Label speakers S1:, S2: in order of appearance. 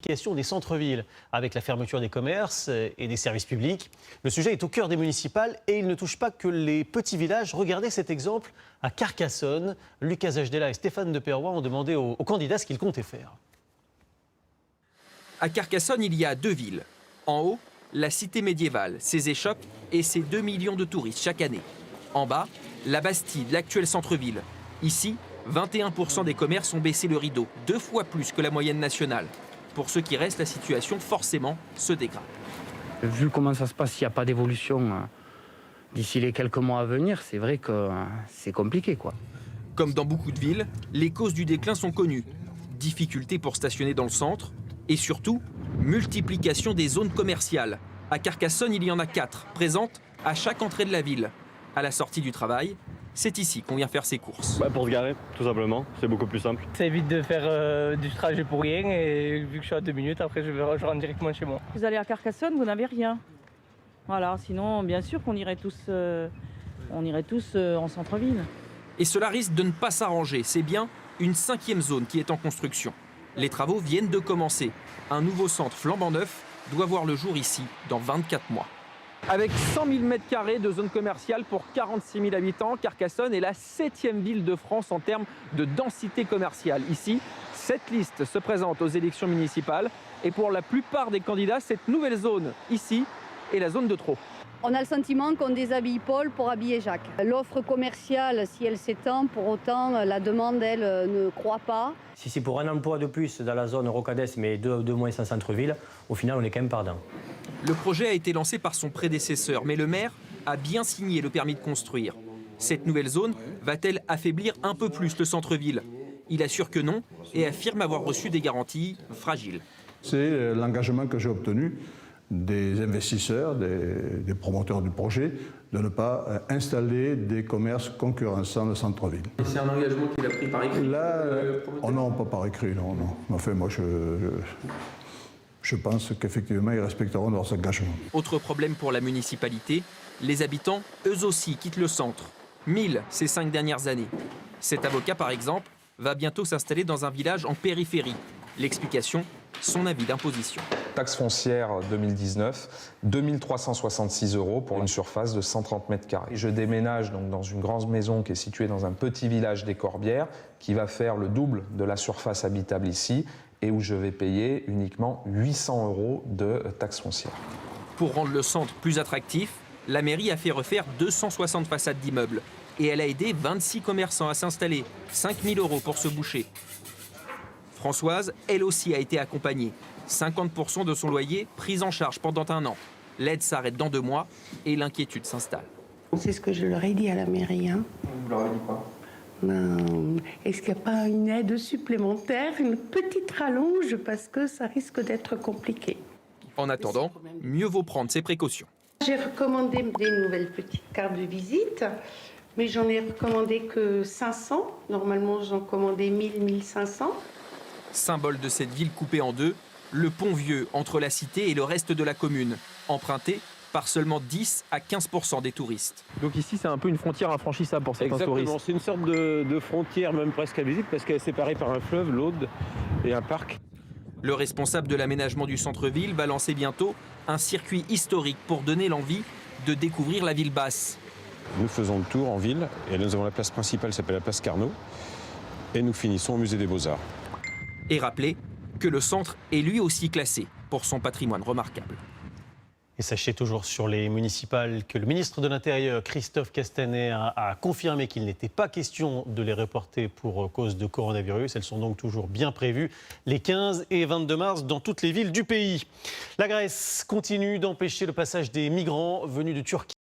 S1: Des centres-villes avec la fermeture des commerces et des services publics. Le sujet est au cœur des municipales et il ne touche pas que les petits villages. Regardez cet exemple à Carcassonne. Lucas Ajdela et Stéphane de Perrois ont demandé aux candidats ce qu'ils comptaient faire.
S2: À Carcassonne, il y a deux villes. En haut, la cité médiévale, ses échoppes et ses 2 millions de touristes chaque année. En bas, la Bastide, l'actuel centre-ville. Ici, 21% des commerces ont baissé le rideau, 2 fois plus que la moyenne nationale. Pour ceux qui restent, la situation, forcément, se dégrade.
S3: Vu comment ça se passe, s'il n'y a pas d'évolution d'ici les quelques mois à venir, c'est vrai que c'est compliqué, quoi.
S2: Comme dans beaucoup de villes, les causes du déclin sont connues. Difficultés pour stationner dans le centre et surtout, multiplication des zones commerciales. À Carcassonne, il y en a 4, présentes à chaque entrée de la ville. À la sortie du travail, c'est ici qu'on vient faire ses courses.
S4: Pour se garer, tout simplement, c'est beaucoup plus simple.
S5: Ça évite de faire du trajet pour rien et vu que je suis à 2 minutes, après je rentre directement chez moi.
S6: Vous allez à Carcassonne, vous n'avez rien. Voilà, sinon bien sûr qu'on irait tous, en centre-ville.
S2: Et cela risque de ne pas s'arranger, c'est bien une 5e zone qui est en construction. Les travaux viennent de commencer. Un nouveau centre flambant neuf doit voir le jour ici dans 24 mois. Avec 100 000 m² de zone commerciale pour 46 000 habitants, Carcassonne est la 7e ville de France en termes de densité commerciale. Ici, cette liste se présente aux élections municipales et pour la plupart des candidats, cette nouvelle zone ici est la zone de trop.
S7: On a le sentiment qu'on déshabille Paul pour habiller Jacques. L'offre commerciale, si elle s'étend, pour autant, la demande, elle, ne croît pas.
S8: Si c'est pour un emploi de plus dans la zone rocadesse, mais deux moins en centre-ville, au final, on est quand même perdant.
S2: Le projet a été lancé par son prédécesseur, mais le maire a bien signé le permis de construire. Cette nouvelle zone va-t-elle affaiblir un peu plus le centre-ville? Il assure que non et affirme avoir reçu des garanties fragiles.
S9: C'est l'engagement que j'ai obtenu des investisseurs, des promoteurs du projet, de ne pas installer des commerces concurrençant le centre-ville.
S2: C'est un engagement qu'il a pris par écrit?
S9: Là, oh non, pas par écrit, non. Enfin, moi, je pense qu'effectivement, ils respecteront leurs engagements.
S2: Autre problème pour la municipalité, les habitants, eux aussi, quittent le centre. 1000 ces 5 dernières années. Cet avocat, par exemple, va bientôt s'installer dans un village en périphérie. L'explication, son avis d'imposition.
S10: Taxe foncière 2019, 2366 € pour une surface de 130 m². Je déménage donc dans une grande maison qui est située dans un petit village des Corbières, qui va faire le double de la surface habitable ici, et où je vais payer uniquement 800 € de taxe foncière.
S2: Pour rendre le centre plus attractif, la mairie a fait refaire 260 façades d'immeubles. Et elle a aidé 26 commerçants à s'installer, 5 000 € pour se boucher. Françoise, elle aussi, a été accompagnée. 50% de son loyer pris en charge pendant 1 an. L'aide s'arrête dans 2 mois et l'inquiétude s'installe.
S11: C'est ce que je leur ai dit à la mairie.
S2: Vous leur avez dit quoi?
S11: Est-ce qu'il n'y a pas une aide supplémentaire, une petite rallonge, parce que ça risque d'être compliqué.
S2: En attendant, mieux vaut prendre ses précautions.
S11: J'ai recommandé des nouvelles petites cartes de visite, mais j'en ai recommandé que 500. Normalement, j'en commandais 1000, 1500.
S2: Symbole de cette ville coupée en deux, le pont vieux entre la cité et le reste de la commune, emprunté par seulement 10 à 15% des touristes.
S4: Donc ici, c'est un peu une frontière infranchissable pour certains touristes. Exactement, c'est une sorte de frontière même presque invisible parce qu'elle est séparée par un fleuve, l'Aude et un parc.
S2: Le responsable de l'aménagement du centre-ville va lancer bientôt un circuit historique pour donner l'envie de découvrir la ville basse.
S12: Nous faisons le tour en ville et nous avons la place principale qui s'appelle la place Carnot et nous finissons au musée des Beaux-Arts.
S2: Et rappeler que le centre est lui aussi classé pour son patrimoine remarquable.
S1: Et sachez toujours sur les municipales que le ministre de l'Intérieur, Christophe Castaner, a confirmé qu'il n'était pas question de les reporter pour cause de coronavirus. Elles sont donc toujours bien prévues les 15 et 22 mars dans toutes les villes du pays. La Grèce continue d'empêcher le passage des migrants venus de Turquie.